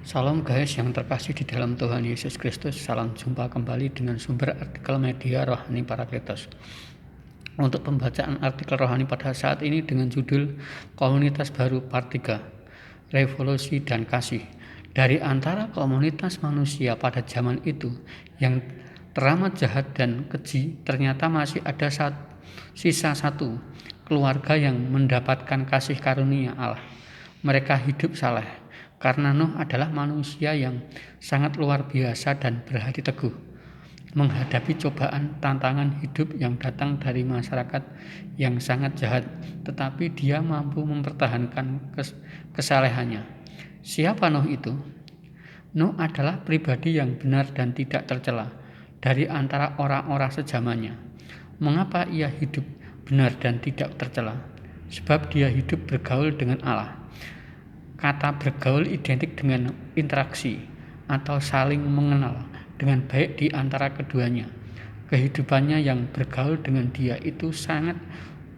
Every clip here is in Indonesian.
Salam guys yang terkasih di dalam Tuhan Yesus Kristus. Salam jumpa kembali dengan sumber artikel media Rohani Parakletos. Untuk pembacaan artikel rohani pada saat ini dengan judul Komunitas Baru Part 3, Revolusi dan Kasih. Dari antara komunitas manusia pada zaman itu yang teramat jahat dan keji, ternyata masih ada sisa satu keluarga yang mendapatkan kasih karunia Allah. Mereka hidup saleh, karena Nuh adalah manusia yang sangat luar biasa dan berhati teguh menghadapi cobaan tantangan hidup yang datang dari masyarakat yang sangat jahat, tetapi dia mampu mempertahankan kesalehannya. Siapa Nuh itu? Nuh adalah pribadi yang benar dan tidak tercela dari antara orang-orang sezamannya. Mengapa ia hidup benar dan tidak tercela? Sebab dia hidup bergaul dengan Allah. Kata bergaul identik dengan interaksi atau saling mengenal dengan baik di antara keduanya. Kehidupannya yang bergaul dengan dia itu sangat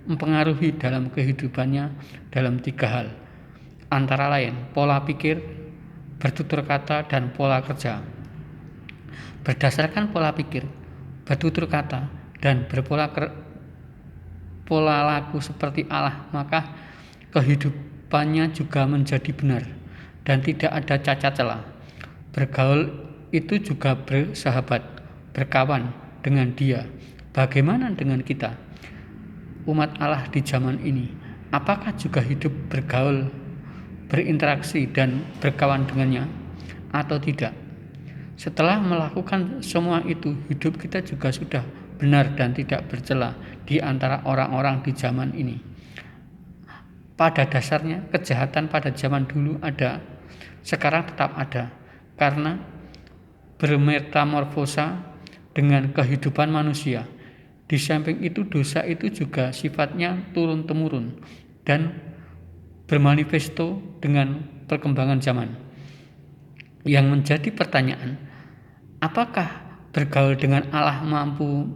mempengaruhi dalam kehidupannya dalam 3 hal. Antara lain, pola pikir, bertutur kata, dan pola kerja. Berdasarkan pola pikir, bertutur kata, dan pola laku seperti Allah, maka kehidupannya juga menjadi benar dan tidak ada cacat celah. Bergaul itu juga bersahabat, berkawan dengan dia. Bagaimana dengan kita, umat Allah di zaman ini? Apakah juga hidup bergaul, berinteraksi, dan berkawan dengannya atau tidak? Setelah melakukan semua itu, hidup kita juga sudah benar dan tidak bercela di antara orang-orang di zaman ini. Pada dasarnya, kejahatan pada zaman dulu ada, sekarang tetap ada, karena bermetamorfosa dengan kehidupan manusia. Di samping itu, dosa itu juga sifatnya turun-temurun dan bermanifesto dengan perkembangan zaman. Yang menjadi pertanyaan, apakah bergaul dengan Allah mampu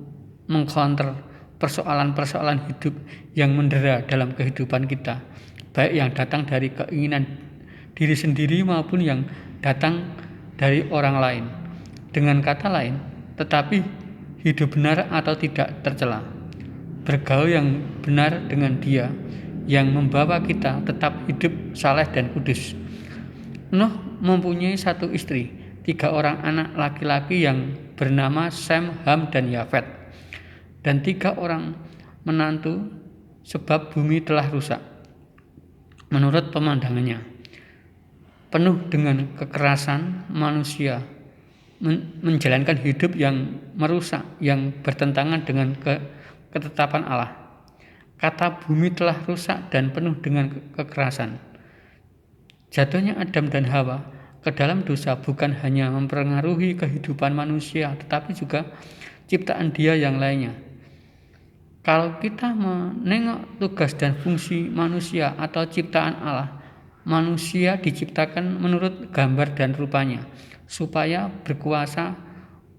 mengcounter persoalan-persoalan hidup yang mendera dalam kehidupan kita, baik yang datang dari keinginan diri sendiri maupun yang datang dari orang lain? Dengan kata lain, tetapi hidup benar atau tidak tercela. Bergaul yang benar dengan dia yang membawa kita tetap hidup saleh dan kudus. Nuh mempunyai 1 istri, 3 orang anak laki-laki yang bernama Sem, Ham, dan Yafet, dan 3 orang menantu, sebab bumi telah rusak menurut pemandangannya, penuh dengan kekerasan. Manusia menjalankan hidup yang merusak, yang bertentangan dengan ketetapan Allah. Kata bumi telah rusak dan penuh dengan kekerasan. Jatuhnya Adam dan Hawa ke dalam dosa bukan hanya mempengaruhi kehidupan manusia, tetapi juga ciptaan Dia yang lainnya. Kalau kita menengok tugas dan fungsi manusia atau ciptaan Allah, manusia diciptakan menurut gambar dan rupanya, supaya berkuasa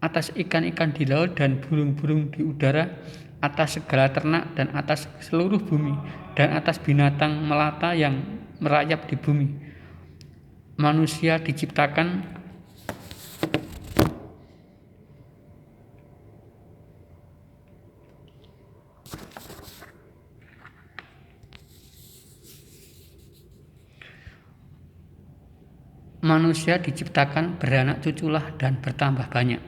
atas ikan-ikan di laut dan burung-burung di udara, atas segala ternak dan atas seluruh bumi, dan atas binatang melata yang merayap di bumi. Manusia diciptakan beranak cuculah dan bertambah banyak.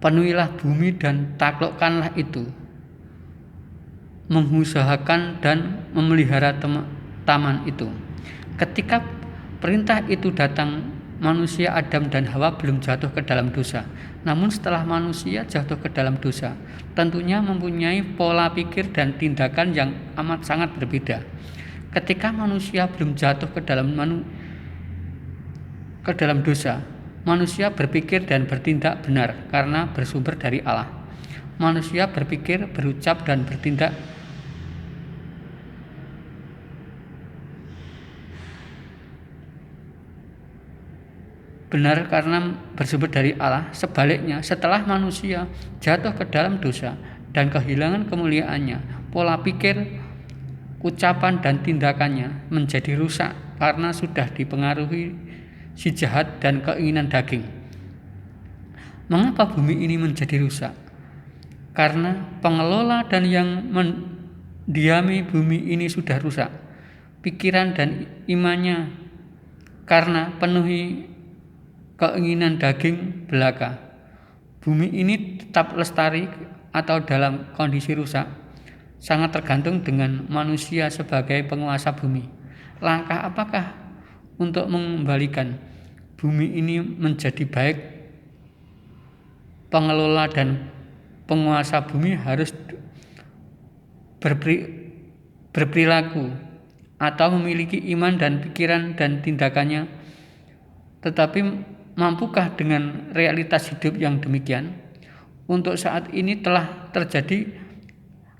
Penuhilah bumi dan taklukkanlah itu. Mengusahakan dan memelihara taman itu. Ketika perintah itu datang, manusia Adam dan Hawa belum jatuh ke dalam dosa. Namun setelah manusia jatuh ke dalam dosa, tentunya mempunyai pola pikir dan tindakan yang amat sangat berbeda. Ketika manusia belum jatuh ke dalam dosa, manusia berpikir dan bertindak benar karena bersumber dari Allah. Manusia berpikir, berucap, dan bertindak benar karena bersumber dari Allah. Sebaliknya, setelah manusia jatuh ke dalam dosa dan kehilangan kemuliaannya, pola pikir, ucapan, dan tindakannya menjadi rusak karena sudah dipengaruhi si jahat dan keinginan daging. Mengapa bumi ini menjadi rusak? Karena pengelola dan yang mendiami bumi ini sudah rusak. Pikiran dan imannya karena penuhi keinginan daging belaka. Bumi ini tetap lestari atau dalam kondisi rusak sangat tergantung dengan manusia sebagai penguasa bumi. Langkah apakah untuk mengembalikan bumi ini menjadi baik? Pengelola dan penguasa bumi harus berperilaku atau memiliki iman dan pikiran dan tindakannya. Tetapi mampukah dengan realitas hidup yang demikian? Untuk saat ini telah terjadi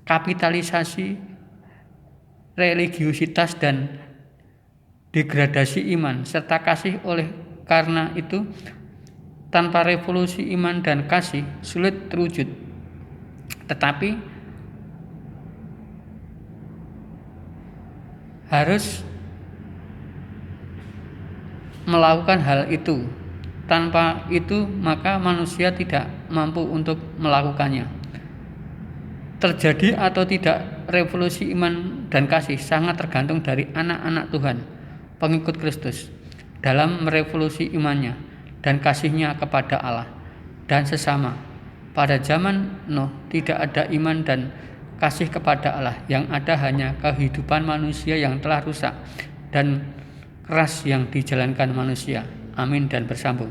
kapitalisasi religiusitas dan degradasi iman serta kasih. Oleh karena itu, tanpa revolusi iman dan kasih sulit terwujud. Tetapi harus melakukan hal itu. Tanpa itu maka manusia tidak mampu untuk melakukannya. Terjadi atau tidak revolusi iman dan kasih sangat tergantung dari anak-anak Tuhan, pengikut Kristus, dalam merevolusi imannya dan kasihnya kepada Allah dan sesama. Pada zaman Nuh tidak ada iman dan kasih kepada Allah, yang ada hanya kehidupan manusia yang telah rusak dan keras yang dijalankan manusia. Amin dan bersambung.